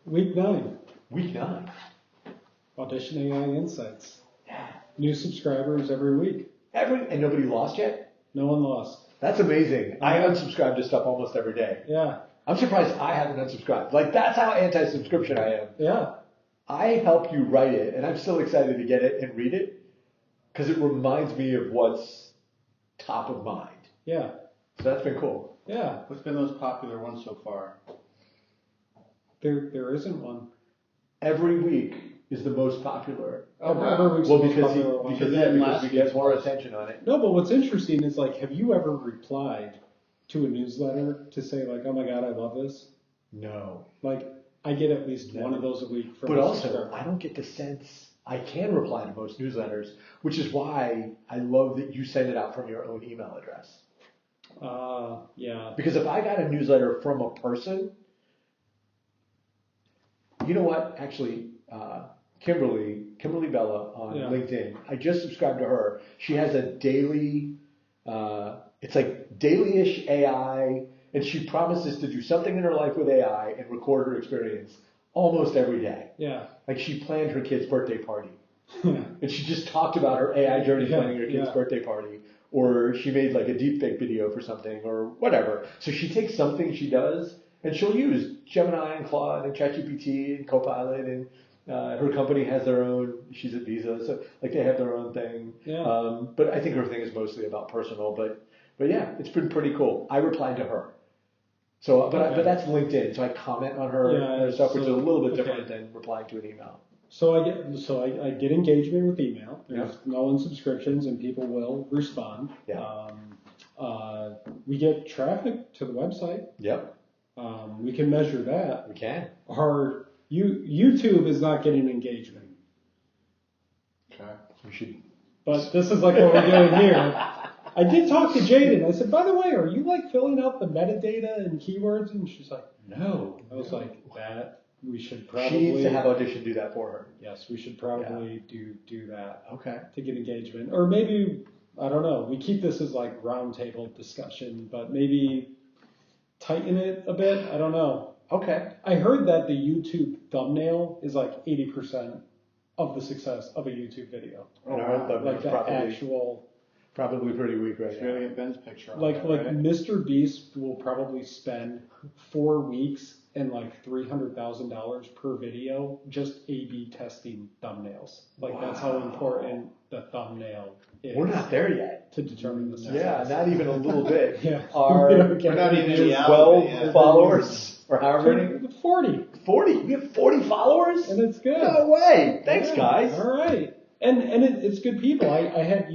Week 9. Week 9. Audition AI Insights. Yeah. New subscribers every week. And nobody lost yet? No one lost. That's amazing. I unsubscribe to stuff almost every day. Yeah. I'm surprised I haven't unsubscribed. Like, that's how anti-subscription I am. Yeah. I help you write it, and I'm still excited to get it and read it because it reminds me of what's top of mind. Yeah. So that's been cool. Yeah. What's been the most popular one so far? There isn't one. Every week is the most popular. Every week's Well, the most because popular one. because we get more attention on it. No, but what's interesting is, like, have you ever replied to a newsletter to say, like, oh my God, I love this? No. Like, I get at least one of those a week from But a also, subscriber. I don't get the sense I can reply to most newsletters, which is why I love that you send it out from your own email address. Yeah. Because if I got a newsletter from a person, you know what? Actually, Kimberly Bella on LinkedIn, I just subscribed to her. She has a daily, it's like daily-ish AI, and she promises to do something in her life with AI and record her experience almost every day. Yeah. Like, she planned her kid's birthday party. And she just talked about her AI journey planning her kid's birthday party. Or she made like a deepfake video for something or whatever. So she takes something she does and she'll use Gemini and Claude and ChatGPT and Copilot, and her company has their own, she's at Visa, so like they have their own thing. Yeah. But I think her thing is mostly about personal, but yeah, it's been pretty cool. I replied to her. So, but that's LinkedIn, so I comment on her stuff, which is a little bit different than replying to an email. So I get engagement with email. There's no unsubscriptions, and people will respond. Yeah. We get traffic to the website. Yep. We can measure that. We can. Our YouTube is not getting engagement. Okay. We should. But this is like what we're doing here. I did talk to Jaden. I said, by the way, are you like filling out the metadata and keywords? And she's like, no. I was like, that we should probably. She needs to have Audition do that for her. Yes, we should probably do that. Okay. To get engagement, or maybe I don't know. We keep this as like roundtable discussion, but maybe tighten it a bit. I don't know. Okay. I heard that the YouTube thumbnail is like 80% of the success of a YouTube video. Like the actual. Probably pretty weak right It's now. really a Ben's picture on Like that, right? Mr. Beast will probably spend 4 weeks and like $300,000 per video just A/B testing thumbnails. Like that's how important the thumbnail is. We're not there yet. To determine the success. Yeah, not even a little bit. Yeah. We're not even in the 12 album, followers or however many. 40. 40. We have 40 followers? And it's good. No way. Thanks, guys. All right. And it's good people. I had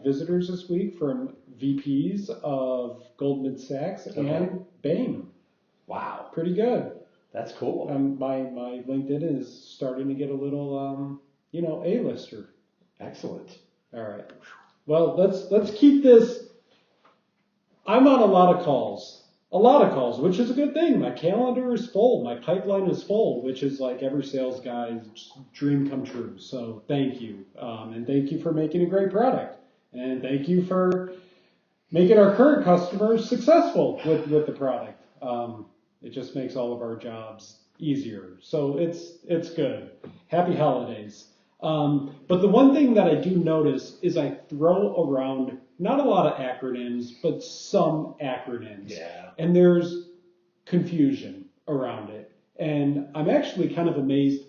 visitors this week from VPs of Goldman Sachs and Bain. Wow. Pretty good. That's cool. My LinkedIn is starting to get a little A-lister. Excellent. All right. Well, let's keep this. I'm on a lot of calls, which is a good thing. My calendar is full. My pipeline is full, which is like every sales guy's dream come true. So thank you. And thank you for making a great product. And thank you for making our current customers successful with the product. It just makes all of our jobs easier. So it's good. Happy holidays. But the one thing that I do notice is I throw around not a lot of acronyms, but some acronyms. Yeah. And there's confusion around it. And I'm actually kind of amazed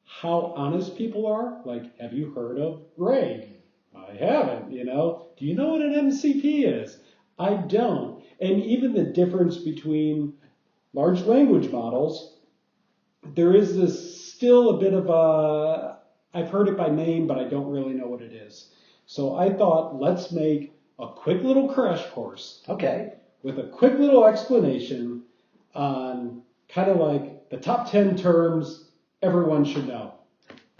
how honest people are. Like, have you heard of RAG? I haven't, Do you know what an MCP is? I don't. And even the difference between large language models, there is still a bit of I've heard it by name, but I don't really know what it is. So I thought, let's make a quick little crash course. Okay. With a quick little explanation on kind of like the top 10 terms everyone should know.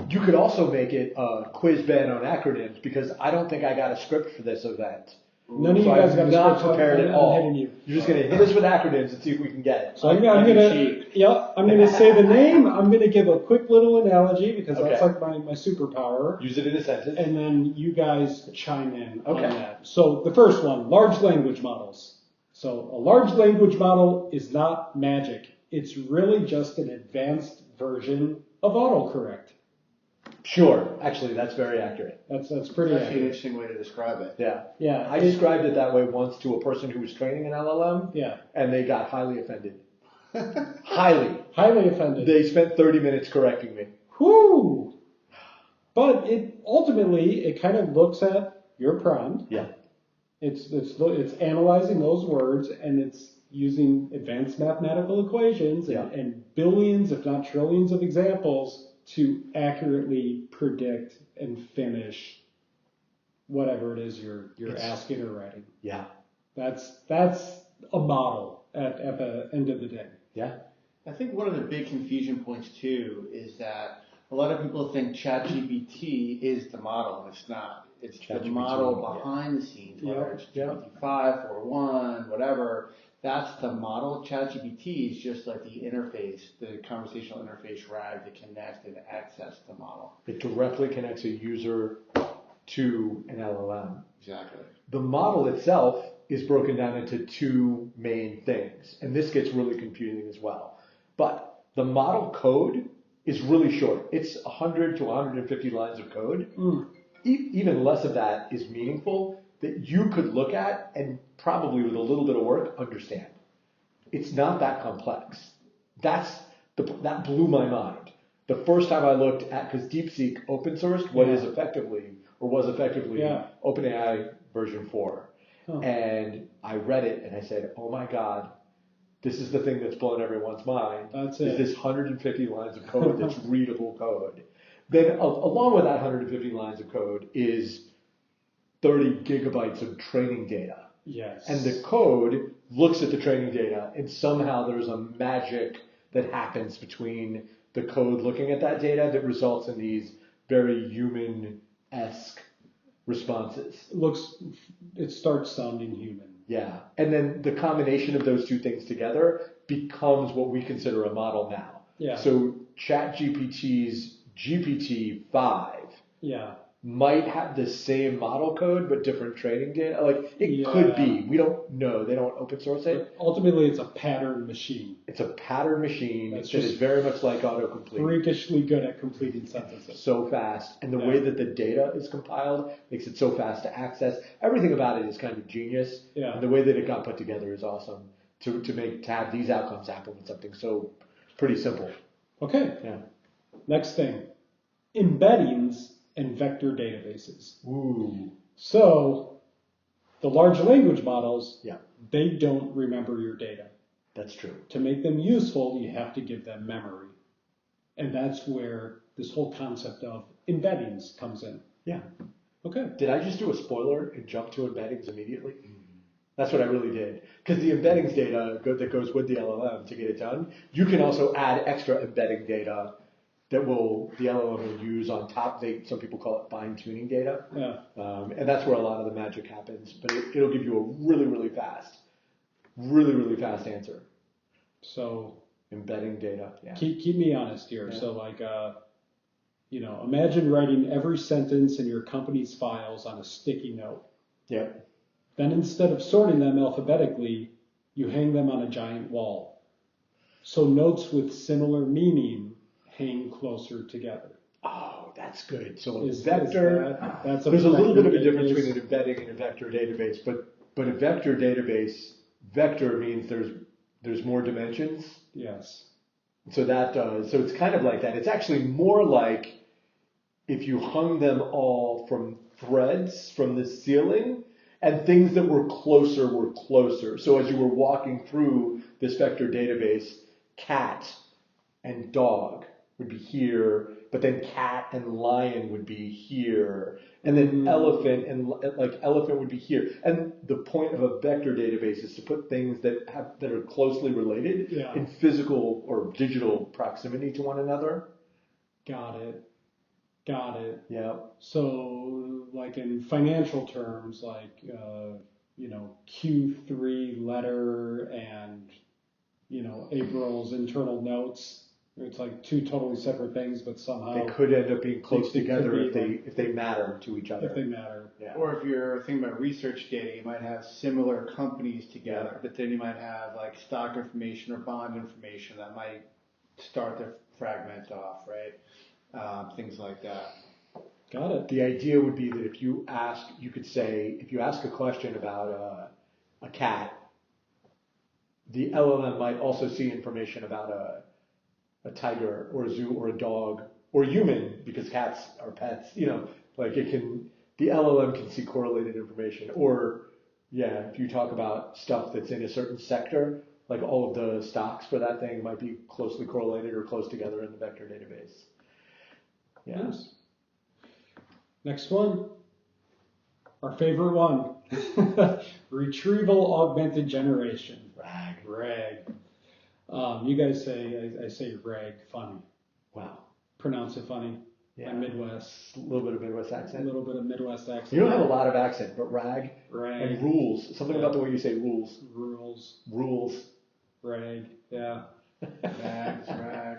You could also make it a quiz Ben on acronyms because I don't think I got a script for this event. None of you guys got a not script. prepared at all. You. You're just going to hit us with acronyms and see if we can get it. So I'm gonna say the name. I'm gonna give a quick little analogy because that's like my superpower. Use it in a sentence. And then you guys chime in on that. So the first one, large language models. So a large language model is not magic. it's really just an advanced version of autocorrect. Sure. Actually, that's very accurate. That's pretty That's actually an accurate. interesting way to describe it. Yeah. Yeah. I described it that way once to a person who was training an LLM, Yeah. and they got highly offended. Highly. Highly offended. They spent 30 minutes correcting me. Whoo! But it kind of looks at your prompt. Yeah. It's analyzing those words, and it's using advanced mathematical equations and billions, if not trillions, of examples to accurately predict and finish whatever it is you're asking or writing. Yeah. That's a model at the end of the day. Yeah. I think one of the big confusion points too is that a lot of people think ChatGPT is the model, and it's not. It's the model behind the scenes, whether it's GPT-5, 4.1, whatever. That's the model. ChatGPT is just like the interface, the conversational interface RAG that connects and access the model. It directly connects a user to an LLM. Exactly. The model itself is broken down into two main things, and this gets really confusing as well. But the model code is really short. It's 100 to 150 lines of code. Even less of that is meaningful that you could look at and probably with a little bit of work understand. It's not that complex. That blew my mind. The first time I looked at, because DeepSeek open sourced was effectively OpenAI version 4. And I read it and I said, oh my God, this is the thing that's blown everyone's mind. That's is it. This 150 lines of code that's readable code. Then along with that 150 lines of code is 30 gigabytes of training data. Yes. And the code looks at the training data, and somehow there's a magic that happens between the code looking at that data that results in these very human-esque responses. It starts sounding human. Yeah. And then the combination of those two things together becomes what we consider a model now. Yeah. So ChatGPT's GPT-5 might have the same model code but different training data. Like it could be. We don't know. They don't open source it. But ultimately, it's a pattern machine. It's a pattern machine That's that is very much like autocomplete. Freakishly good at completing sentences. So fast. And the way that the data is compiled makes it so fast to access. Everything about it is kind of genius. Yeah. And the way that it got put together is awesome to have these outcomes happen with something so pretty simple. Okay. Yeah. Next thing. Embeddings and vector databases. Ooh. So the large language models, Yeah. they don't remember your data. That's true. To make them useful, you have to give them memory. And that's where this whole concept of embeddings comes in. Yeah. Okay. Did I just do a spoiler and jump to embeddings immediately? That's what I really did. Because the embeddings data that goes with the LLM to get it done, you can also add extra embedding data that the LLM will use on top. Some people call it fine-tuning data. Yeah. And that's where a lot of the magic happens. But it'll give you a really, really fast answer. So Embedding data. Yeah. keep me honest here. Yeah. So imagine writing every sentence in your company's files on a sticky note. Yep. Then instead of sorting them alphabetically, you hang them on a giant wall. So notes with similar meaning hang closer together. Oh, that's good. So that's there's a little bit of a difference between an embedding and a vector database, but a vector database, vector means there's more dimensions. Yes. So it's kind of like that. It's actually more like if you hung them all from threads from the ceiling and things that were closer. So as you were walking through this vector database, cat and dog would be here, but then cat and lion would be here, and then elephant would be here. And the point of a vector database is to put things that are closely related in physical or digital proximity to one another. Got it. Yeah. So, like in financial terms, like Q3 letter and April's internal notes. It's like two totally separate things, but somehow they could end up being close together if they matter to each other. If they matter. Yeah. Or if you're thinking about research data, you might have similar companies together, but then you might have like stock information or bond information that might start to fragment off, right? Things like that. Got it. The idea would be that if you could say, if you ask a question about a cat, the LLM might also see information about a tiger or a zoo or a dog or a human, because cats are pets, like the LLM can see correlated information. Or, yeah, if you talk about stuff that's in a certain sector, like all of the stocks for that thing might be closely correlated or close together in the vector database. Yeah. Yes. Next one. Our favorite one. Retrieval augmented generation. RAG. You guys say, I say RAG funny. Wow. Pronounce it funny. Yeah. Midwest. A little bit of Midwest accent. A little bit of Midwest accent. You don't have a lot of accent, but RAG. And rules. Something about the way you say rules. Rules. RAG. Yeah. RAG.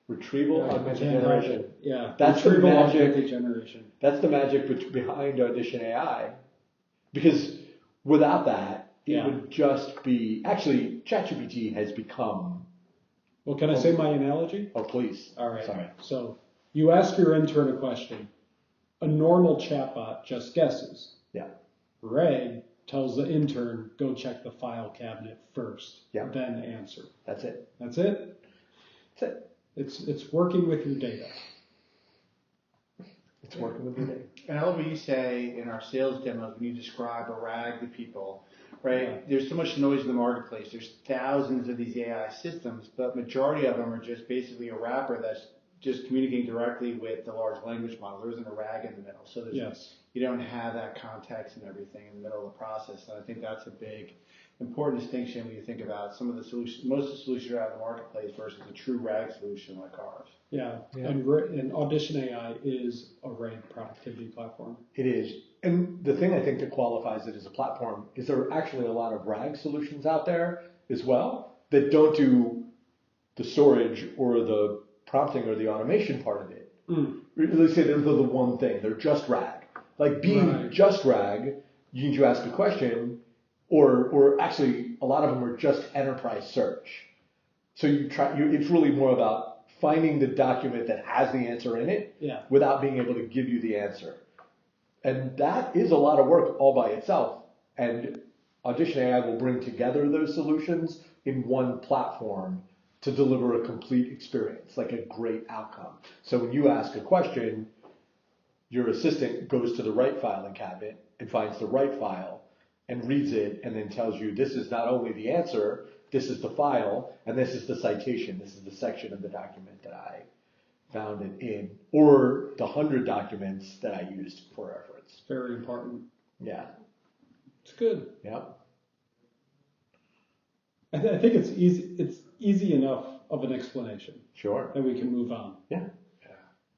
Retrieval augmented generation. Yeah. That's the Retrieval magic. augmented generation. That's the magic behind Audition AI. Because without that, it would just be, actually, ChatGPT has become. Well, can I say my analogy? Oh, please. All right. Sorry. So you ask your intern a question. A normal chatbot just guesses. Yeah. RAG tells the intern, go check the file cabinet first, then answer. That's it. That's it? That's it. It's working with your data. It's working with your data. And I love what you say in our sales demos when you describe a RAG to people, right? Yeah. There's so much noise in the marketplace. There's thousands of these AI systems, but majority of them are just basically a wrapper that's just communicating directly with the large language model. There isn't a RAG in the middle. So you don't have that context and everything in the middle of the process. And I think that's a big, important distinction when you think about some of the solutions, most of the solutions are out in the marketplace versus a true RAG solution like ours. Yeah. And Audition AI is a RAG productivity platform. It is. And the thing I think that qualifies it as a platform is there are actually a lot of RAG solutions out there as well that don't do the storage or the prompting or the automation part of it. Let's say they're the one thing. They're just RAG. Like being just RAG, you ask a question, or actually a lot of them are just enterprise search. So it's really more about finding the document that has the answer in it without being able to give you the answer. And that is a lot of work all by itself. And Audition AI will bring together those solutions in one platform to deliver a complete experience, like a great outcome. So when you ask a question, your assistant goes to the right filing cabinet and finds the right file and reads it and then tells you this is not only the answer, this is the file, and this is the citation. This is the section of the document that I found it in, or the 100 documents that I used for reference. Very important. Yeah. It's good. Yep. I think it's easy enough of an explanation. Sure. And we can move on. Yeah.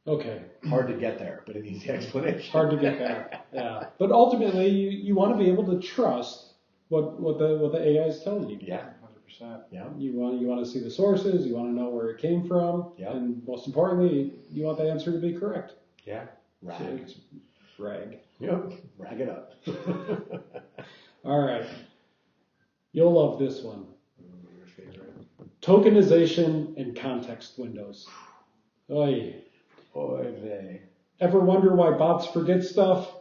Okay. Hard to get there, but an easy explanation. Hard to get there. Yeah. But ultimately, you want to be able to trust what the AI is telling you. Yeah. 100%. Yeah. You want to see the sources. You want to know where it came from. Yeah. And most importantly, you want the answer to be correct. Yeah. RAG. So it's RAG. Yep. RAG it up. All right. You'll love this one. Your favorite. Tokenization and context windows. Oy. Oy vey. Ever wonder why bots forget stuff?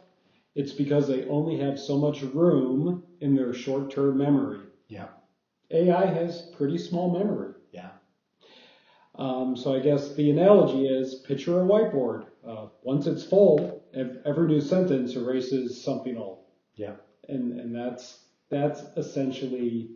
It's because they only have so much room in their short-term memory. Yeah. AI has pretty small memory. Yeah. So I guess the analogy is picture a whiteboard. Once it's full, every new sentence erases something old. Yeah. And that's essentially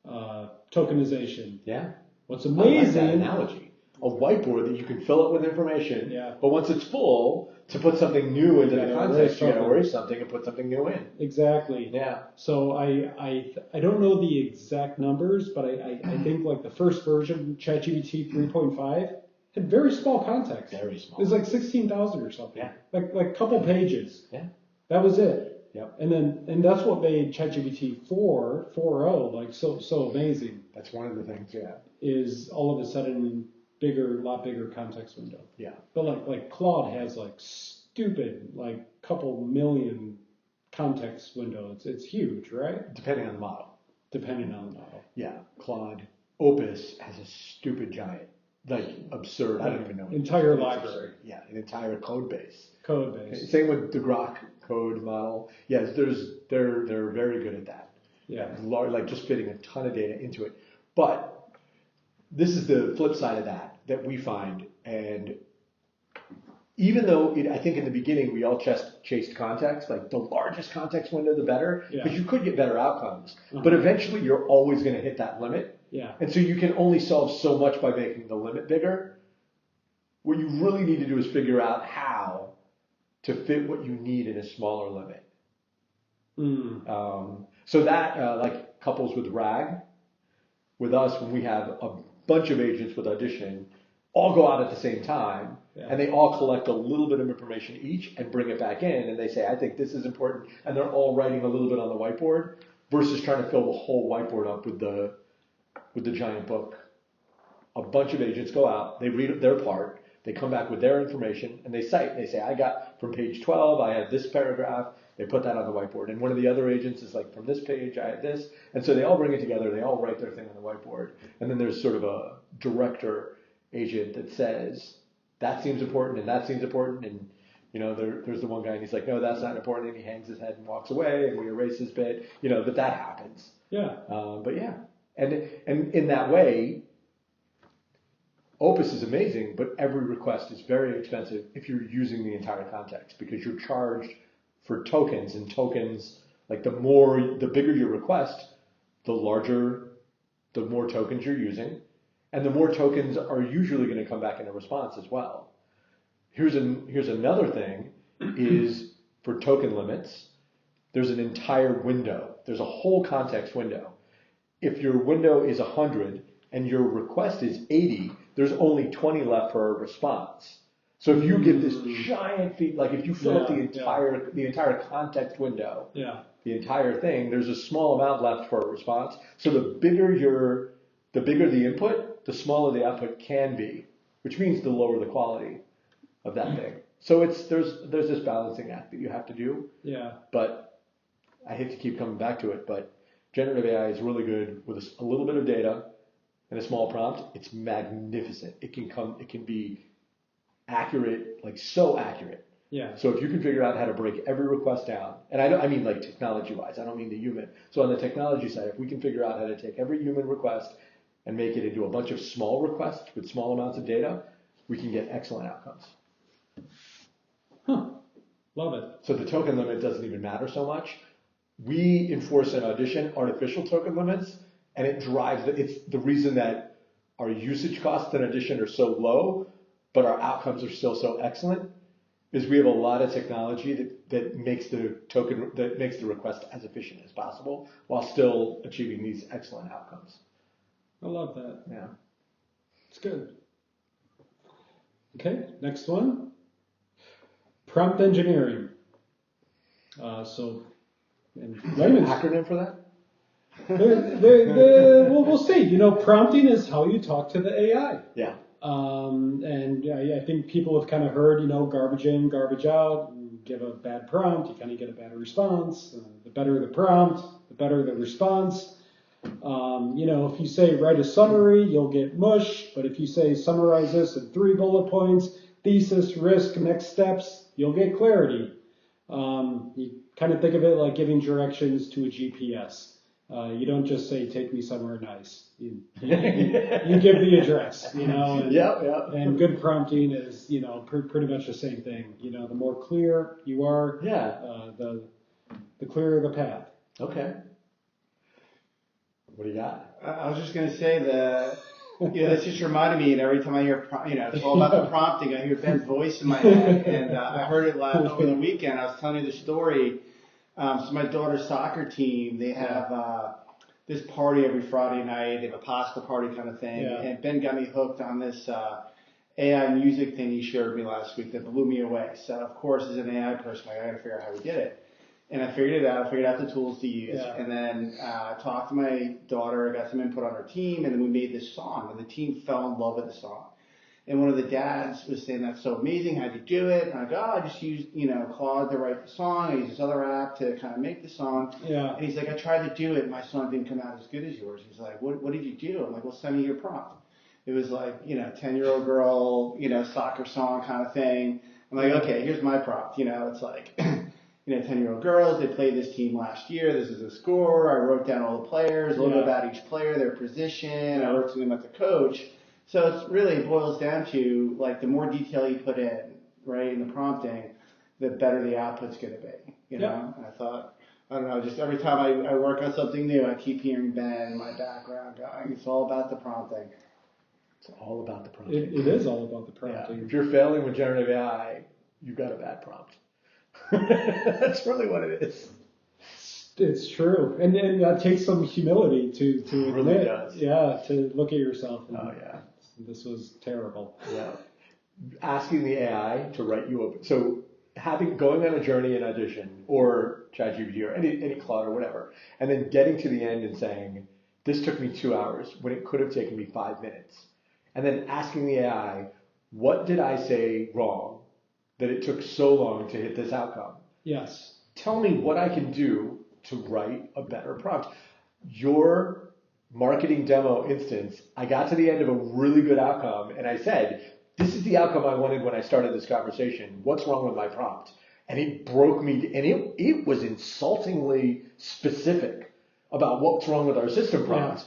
tokenization. Yeah. What's amazing? I like that analogy. A whiteboard that you can fill it with information, but once it's full, to put something new into the context, you got to erase something and put something new in. Exactly. Yeah. So I don't know the exact numbers, but I think like the first version, ChatGPT 3.5, had very small context. Very small. It was like 16,000 or something. Yeah. Like a couple pages. Yeah. That was it. Yep. And that's what made ChatGPT 4.0 like so amazing. That's one of the things. Yeah. Is all of a sudden lot bigger context window. Yeah. But like Claude has like stupid, like couple million context window. It's huge, right? Depending on the model. Depending on the model. Yeah, Claude. Opus has a stupid giant, like absurd. I don't even know. Entire It's library. absurd. Yeah, an entire code base. Code base. Same with the Grok code model. Yes, they're very good at that. Yeah. Like just fitting a ton of data into it. But this is the flip side of that we find. And even though I think in the beginning we all chased context, like the largest context window, the better, because you could get better outcomes. But eventually you're always going to hit that limit. Yeah. And so you can only solve so much by making the limit bigger. What you really need to do is figure out how to fit what you need in a smaller limit. So that like couples with RAG. With us, when we have a bunch of agents with Audition, all go out at the same time, and they all collect a little bit of information each and bring it back in, and they say, I think this is important, and they're all writing a little bit on the whiteboard versus trying to fill the whole whiteboard up with the giant book. A bunch of agents go out, they read their part, they come back with their information, and they cite. They say, I got from page 12, I had this paragraph. They put that on the whiteboard. And one of the other agents is like, from this page, I had this. And so they all bring it together. They all write their thing on the whiteboard. And then there's sort of a director agent that says, that seems important and that seems important. And, there's the one guy and he's like, no, that's not important. And he hangs his head and walks away and we erase his bit, but that happens. Yeah. But yeah. And in that way, Opus is amazing, but every request is very expensive if you're using the entire context because you're charged for tokens, and tokens, like the bigger your request, the more tokens you're using, and the more tokens are usually going to come back in a response as well. Here's another thing is for token limits, there's an entire window. There's a whole context window. If your window is 100 and your request is 80, there's only 20 left for a response. So if you give this giant feed, like if you fill up the entire context window, the entire thing, there's a small amount left for a response. So the bigger the input, the smaller the output can be, which means the lower the quality of that thing. So there's this balancing act that you have to do. Yeah. But I hate to keep coming back to it, but generative AI is really good with a little bit of data and a small prompt. It's magnificent. It can be accurate, like so accurate. Yeah. So if you can figure out how to break every request down, and I mean like technology-wise, I don't mean the human. So on the technology side, if we can figure out how to take every human request and make it into a bunch of small requests with small amounts of data, we can get excellent outcomes. Huh. Love it. So the token limit doesn't even matter so much. We enforce in Audition artificial token limits, and it's the reason that our usage costs in Audition are so low, but our outcomes are still so excellent, is we have a lot of technology that makes the request as efficient as possible while still achieving these excellent outcomes. I love that. Yeah. It's good. Okay, next one. Prompt engineering. Is there an acronym for that? We'll see. Prompting is how you talk to the AI. Yeah. I think people have kind of heard, garbage in, garbage out. You give a bad prompt, you kind of get a bad response. The better the prompt, the better the response. If you say write a summary, you'll get mush. But if you say summarize this in 3 bullet points, thesis, risk, next steps, you'll get clarity. You kind of think of it like giving directions to a GPS. You don't just say, take me somewhere nice. You give the address, and good prompting is, pretty much the same thing. The more clear you are, the clearer the path. Okay. What do you got? I was just going to say that's just reminded me, and every time I hear, it's all about the prompting, I hear Ben's voice in my head, and I heard it over the weekend. I was telling you the story. So my daughter's soccer team, they have this party every Friday night. They have a pasta party kind of thing. Yeah. And Ben got me hooked on this AI music thing he showed me last week that blew me away. So, of course, as an AI person, I got to figure out how he did it. And I figured it out. I figured out the tools to use. Yeah. And then I talked to my daughter. I got some input on her team. And then we made this song. And the team fell in love with the song. And one of the dads was saying, that's so amazing, how'd you do it? And I go, I just used, Claude to write the song. I used this other app to kind of make the song. Yeah. And he's like, I tried to do it, and my song didn't come out as good as yours. He's like, what did you do? I'm like, well, send me your prompt. It was like, 10-year-old girl, soccer song kind of thing. I'm like, okay, here's my prompt. It's like, 10-year-old girls, they played this team last year. This is the score. I wrote down all the players, a little bit about each player, their position. I wrote something about the coach. So it really boils down to, like, the more detail you put in, right, in the prompting, the better the output's going to be, And I thought, I don't know, just every time I work on something new, I keep hearing Ben in my background going, it's all about the prompting. It's all about the prompting. It is all about the prompting. Yeah. If you're failing with generative AI, you've got a bad prompt. That's really what it is. It's true, and that takes some humility to admit. Really does. Yeah, to look at yourself. And, this was terrible. Yeah. Asking the AI to write you up. So going on a journey in Audition or ChatGPT or any Claude or whatever, and then getting to the end and saying, this took me 2 hours when it could have taken me 5 minutes. And then asking the AI, what did I say wrong that it took so long to hit this outcome? Yes. Tell me what I can do to write a better prompt. Your marketing demo instance, I got to the end of a really good outcome and I said, this is the outcome I wanted when I started this conversation. What's wrong with my prompt? And it broke me, and it was insultingly specific about what's wrong with our system prompt.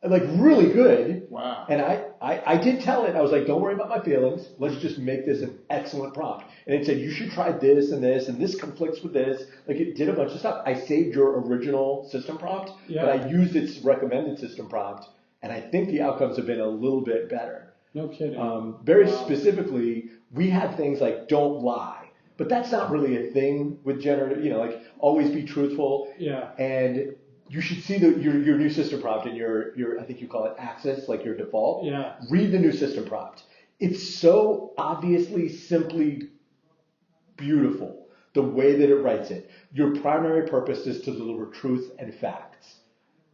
Like really good. Wow. And I did tell it, I was like, don't worry about my feelings. Let's just make this an excellent prompt. And it said, you should try this, and this conflicts with this. Like it did a bunch of stuff. I saved your original system prompt, but I used its recommended system prompt. And I think the outcomes have been a little bit better. No kidding. Very specifically, we had things like don't lie. But that's not really a thing with generative, like always be truthful. Yeah. And you should see your new system prompt and your I think you call it access, like your default. Yeah. Read the new system prompt. It's so obviously, simply beautiful the way that it writes it. Your primary purpose is to deliver truth and facts.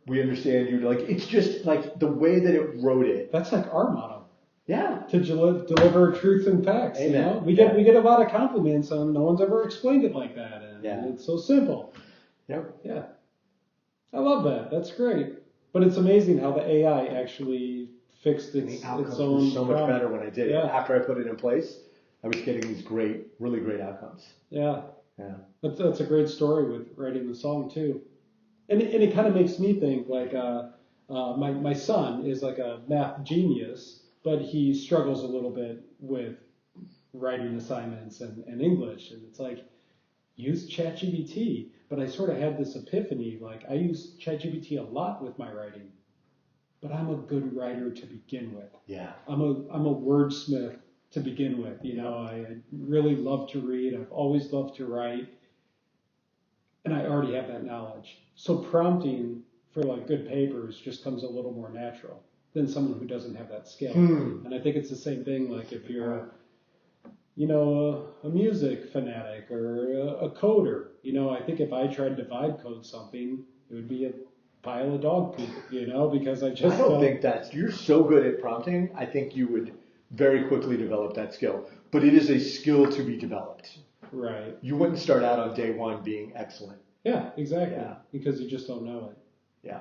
We understand you. Like it's just like the way that it wrote it. That's like our motto. Yeah. To deliver truth and facts. Amen. We get a lot of compliments on no one's ever explained it like that, and it's so simple. Yep. Yeah. I love that. That's great. But it's amazing how the AI actually fixed its own so much better when I did it. Yeah. After I put it in place, I was getting these really great outcomes. Yeah. Yeah. That's a great story with writing the song too. And it kind of makes me think like my son is like a math genius, but he struggles a little bit with writing assignments and English. And it's like, use ChatGPT. But I sort of had this epiphany, like I use ChatGPT a lot with my writing, but I'm a good writer to begin with. Yeah. I'm a wordsmith to begin with. I really love to read. I've always loved to write. And I already have that knowledge. So prompting for like good papers just comes a little more natural than someone who doesn't have that skill. And I think it's the same thing, like if you're a music fanatic or a coder. I think if I tried to vibe code something, it would be a pile of dog poop, because I don't think you're so good at prompting. I think you would very quickly develop that skill. But it is a skill to be developed. Right. You wouldn't start out on day one being excellent. Yeah, exactly. Yeah. Because you just don't know it. Yeah.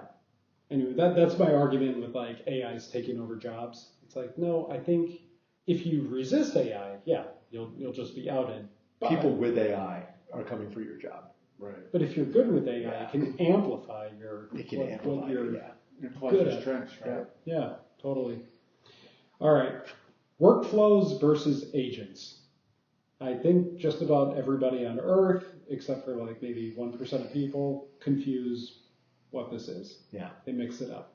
Anyway, that's my argument with like AI's taking over jobs. It's like, no, I think if you resist AI, you'll just be outed. People with AI are coming for your job. Right. But if you're good with AI, it can amplify your your strengths, right? Yeah, totally. All right. Workflows versus agents. I think just about everybody on Earth, except for like maybe 1% of people, confuse what this is. Yeah. They mix it up.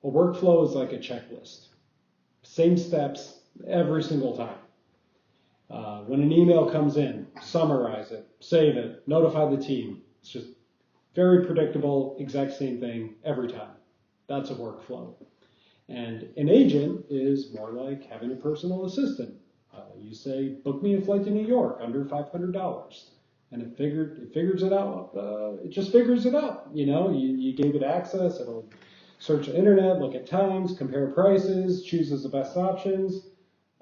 A workflow is like a checklist. Same steps every single time. When an email comes in, summarize it, save it, notify the team. It's just very predictable, exact same thing every time. That's a workflow. And an agent is more like having a personal assistant. You say, book me a flight to New York under $500. And it figures it out. It just figures it out. You gave it access. It'll search the internet, look at times, compare prices, chooses the best options,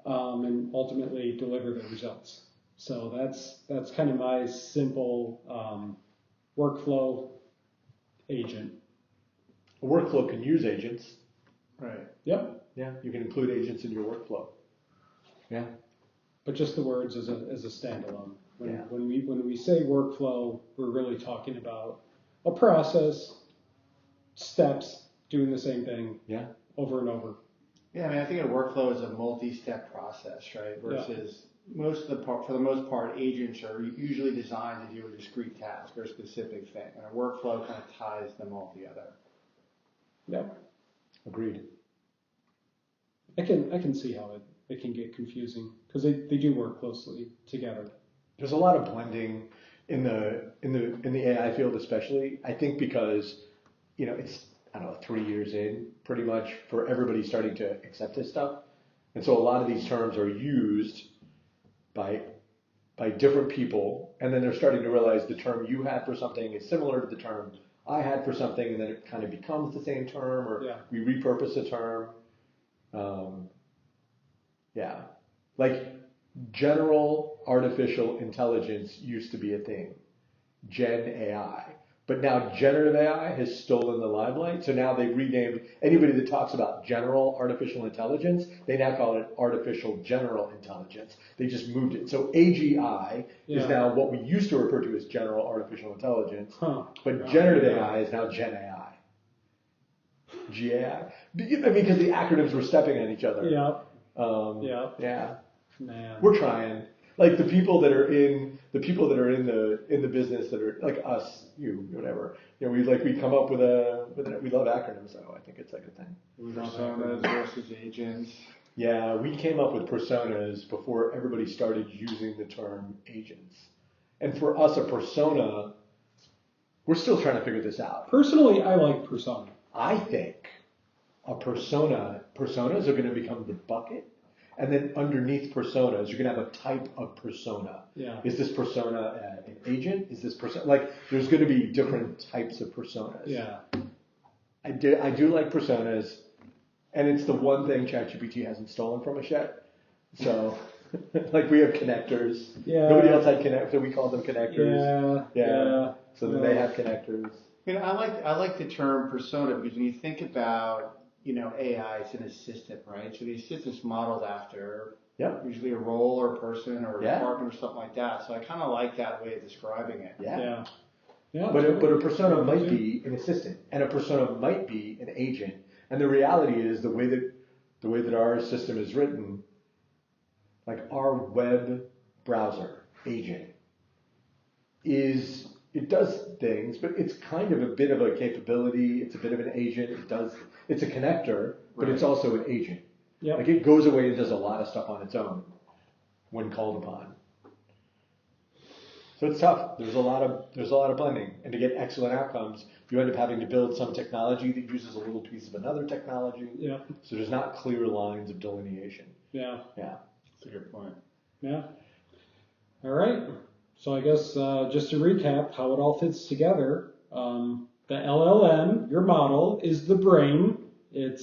and ultimately deliver the results. So that's kind of my simple workflow agent. A workflow can use agents. Right. Yep. Yeah, you can include agents in your workflow. Yeah. But just the words as a standalone. Yeah. When we say workflow, we're really talking about a process, steps, doing the same thing over and over. Yeah, I mean, I think a workflow is a multi-step process, right? Versus for the most part, agents are usually designed to do a discrete task or a specific thing, and a workflow kind of ties them all together. Yep. Agreed. I can see how it can get confusing because they do work closely together. There's a lot of blending in the AI field, especially. I think because it's 3 years in pretty much for everybody starting to accept this stuff, and so a lot of these terms are used by different people, and then they're starting to realize the term you had for something is similar to the term I had for something, and then it kind of becomes the same term, or we repurpose a term. Like general artificial intelligence used to be a thing, Gen AI. But now generative AI has stolen the limelight. So now they've renamed anybody that talks about general artificial intelligence, they now call it artificial general intelligence. They just moved it. So AGI is now what we used to refer to as general artificial intelligence. But generative AI is now Gen AI. GAI. Because the acronyms were stepping on each other. Yeah. Man. We're trying. Like the people that are in the business that are like us, you, whatever. We come up with we love acronyms, so I think it's like a thing. Personas versus agents. Yeah, we came up with personas before everybody started using the term agents. And for us, a persona, we're still trying to figure this out. Personally, I like persona. I think personas are going to become the bucket. And then underneath personas, you're going to have a type of persona. Yeah. Is this persona an agent? Is this persona, there's going to be different types of personas. Yeah. I do like personas, and it's the one thing ChatGPT hasn't stolen from us yet. So, we have connectors. Yeah. Nobody else had connectors, so we call them connectors. Yeah. So then they have connectors. I like the term persona because when you think about AI, it's an assistant, right? So the assistant's modeled after usually a role or a person or a department or something like that. So I kind of like that way of describing it. Yeah. But a persona might be an assistant, and a persona might be an agent. And the reality is the way that our system is written, like our web browser agent it does things, but it's kind of a bit of a capability. It's a bit of an agent. It's a connector, but it's also an agent. Yep. It goes away and does a lot of stuff on its own when called upon. So it's tough. There's a lot of blending, and to get excellent outcomes, you end up having to build some technology that uses a little piece of another technology. Yeah. So there's not clear lines of delineation. Yeah. That's a good point. Yeah. All right. So I guess just to recap how it all fits together, the LLM, your model, is the brain. It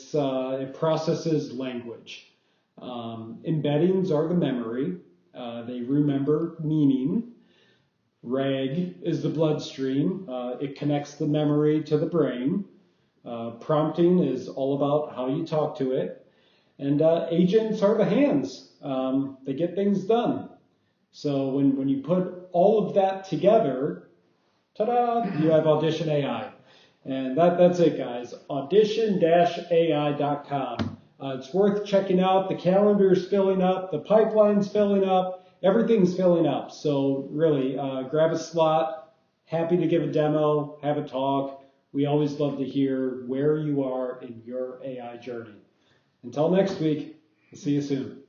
processes language. Embeddings are the memory. They remember meaning. RAG is the bloodstream. It connects the memory to the brain. Prompting is all about how you talk to it. And agents are the hands. They get things done. So when you put all of that together, ta-da, you have Audition AI. And that's it, guys. Audition-AI.com. It's worth checking out. The calendar's filling up. The pipeline's filling up. Everything's filling up. So really, grab a slot. Happy to give a demo, have a talk. We always love to hear where you are in your AI journey. Until next week, see you soon.